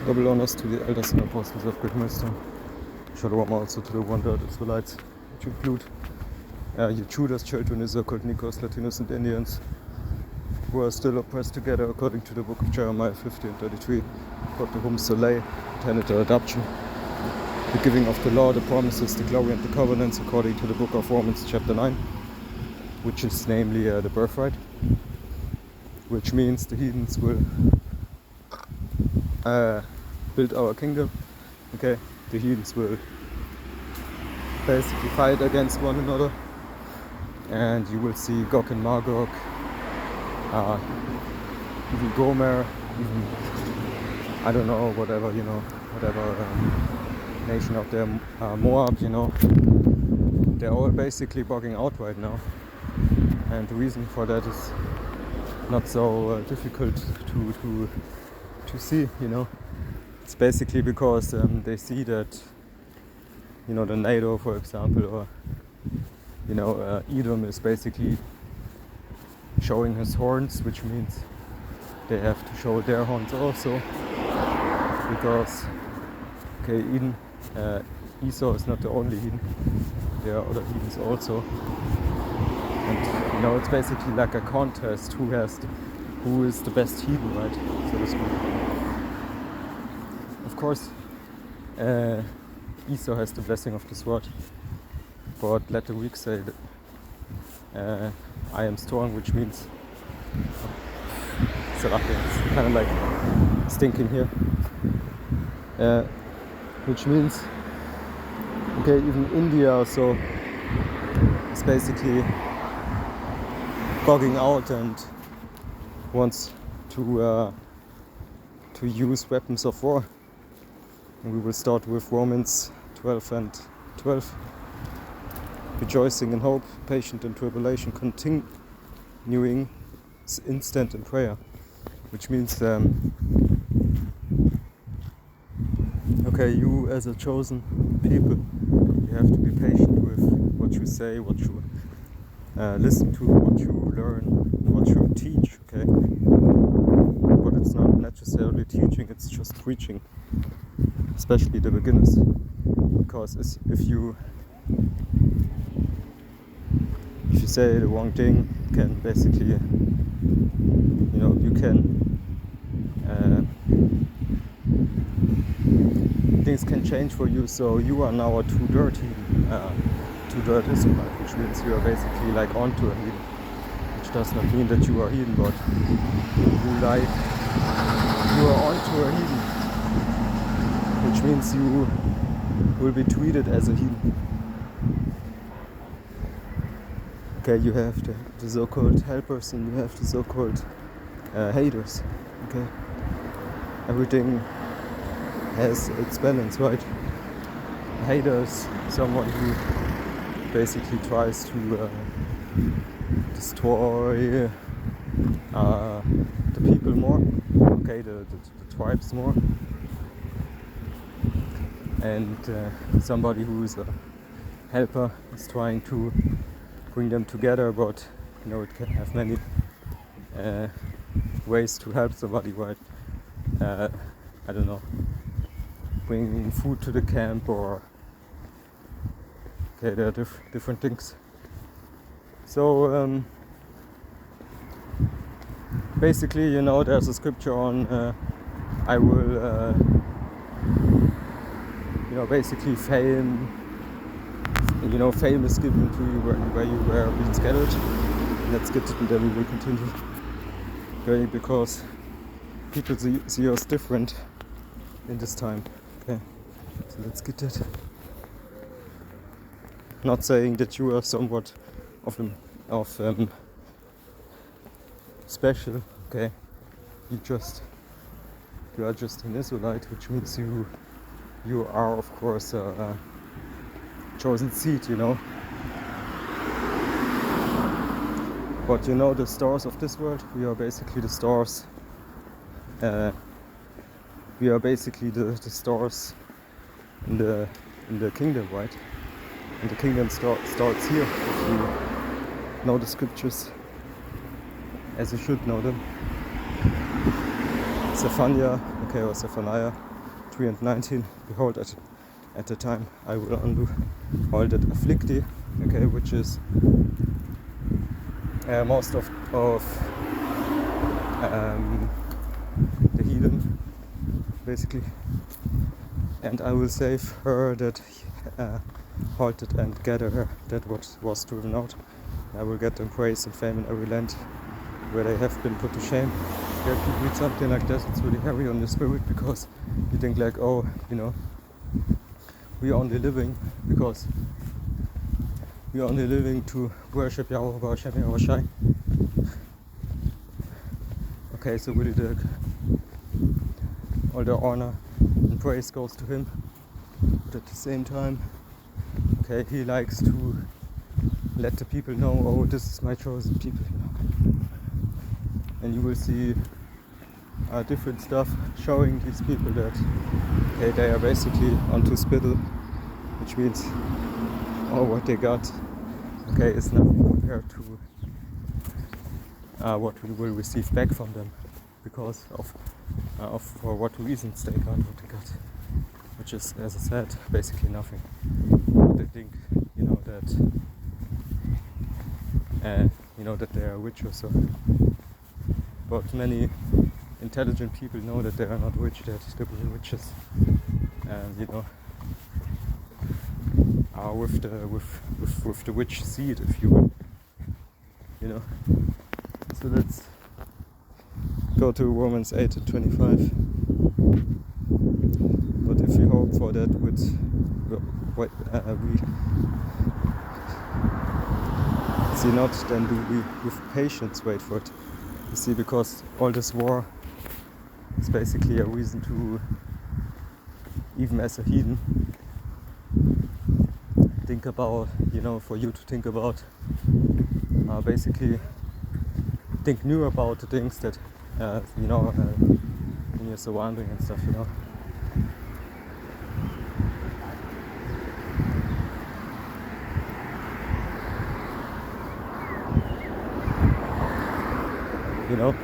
Double honors to the elders and apostles of Great Millstone. Shalom also to the wandered Israelites, which include you Judas, children, Issachar, Nikos, Latinos, and Indians, who are still oppressed together according to the book of Jeremiah 50 and 33, God to whom Soleil intended the adoption, the giving of the law, the promises, the glory, and the covenants according to the book of Romans chapter 9, which is namely the birthright, which means the heathens will build our kingdom. Okay, the heathens will basically fight against one another, and you will see Gog and Magog, even Gomer, even I don't know, whatever nation out there, Moab, they're all basically bugging out right now, and the reason for that is not so difficult to see. It's basically because they see that the NATO, for example, or Edom is basically showing his horns, which means they have to show their horns also, because Esau is not the only heathen, there are other heathens also, and it's basically like a contest who is the best heathen, right, so to speak. Of course, Esau has the blessing of the sword, but let the weak say that I am strong, which means it's kind of like stinking here, which means even India also is basically gogging out and wants to use weapons of war. And we will start with Romans 12 and 12. Rejoicing in hope, patient in tribulation, continuing instant in prayer. Which means, you as a chosen people, you have to be patient with what you say, what you listen to, what you learn, what you teach, okay? But it's not necessarily teaching, it's just preaching. Especially the beginners, because if you say the wrong thing, can basically you can things can change for you. So you are now a too dirty Israelite, which means you are basically like onto a heathen, which does not mean that you are heathen, but you are onto a heathen, which means you will be treated as a heathen. Okay, you have the so-called helpers and you have the so-called haters. Okay, everything has its balance, right? A hater is someone who basically tries to destroy the people more. Okay, the tribes more. And somebody who is a helper is trying to bring them together, but it can have many ways to help somebody, right? I don't know, bringing food to the camp, or there are different things. So basically, there's a scripture on I will basically fame is given to you where you were being scattered. Let's get it and then we will continue. Okay, because people see us different in this time. Okay, so let's get it. Not saying that you are somewhat of special. Okay, you are just an Israelite, which means you are of course a chosen seed, But the stars of this world, we are basically the stars. We are basically the stars in the kingdom, right? And the kingdom starts here. If you know the scriptures as you should know them. Zephaniah, or Zephaniah, 3 and 19, behold, at the time I will undo all that afflicti, okay, which is most of the heathen, basically, and I will save her that halted and gather her that what was driven out. I will get them praise and fame in every land where they have been put to shame. Yeah, if you read something like that, it's really heavy on the spirit, because you think like, oh, you know, we are only living because we are only living to worship Yahweh Hashem Yahweh Shai. Okay, so really all the honor and praise goes to him, but at the same time, okay, he likes to let the people know, oh, this is my chosen people, you know. And you will see different stuff showing these people that, okay, they are basically onto spittle, which means, oh, what they got, okay, is nothing compared to what we will receive back from them, because of for what reasons they got what they got, which is, as I said, basically nothing. They think, you know, that they are rich or so. But many intelligent people know that they are not rich, that the real riches, and you know, are with the rich seed, if you will. You know. So let's go to Romans 8:25. But if we hope for that we see not, then do we with patience wait for it. You see, because all this war is basically a reason to, even as a heathen, think about, you know, for you to think about, basically think new about the things that, you know, in your surrounding and stuff, you know. You know,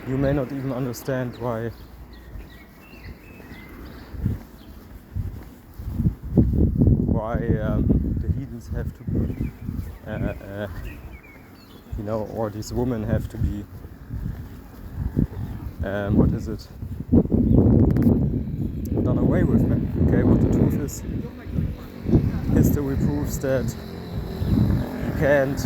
you may not even understand why the heathens have to be, you know, or these women have to be, what is it, done away with them. Okay, but the truth is, history proves that you can't.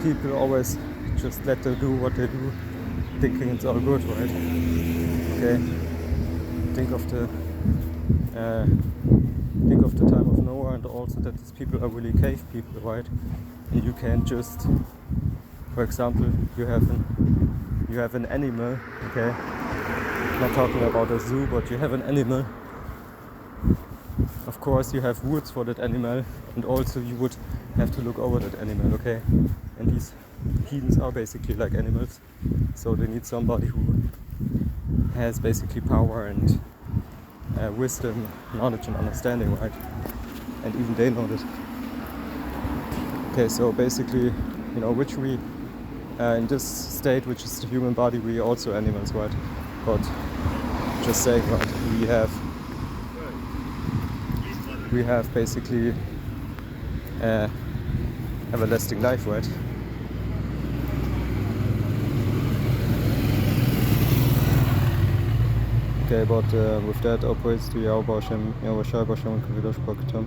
People always just let them do what they do, thinking it's all good, right? Okay. Think of the time of Noah, and also that these people are really cave people, right? And you can't just, for example, you have an animal, okay? Not talking about a zoo, but you have an animal. Of course, you have rules for that animal, and also you would have to look over that animal, okay? And these heathens are basically like animals, so they need somebody who has basically power and wisdom, knowledge and understanding, right? And even they know that. Okay, so basically, you know, which we, in this state, which is the human body, we are also animals, right? But just saying, right, we have basically everlasting life, right? Okay, but with that, all praise to Yahweh Hashem, Yahweh Shai, Hashem, and Kavidosh Baruch Hu.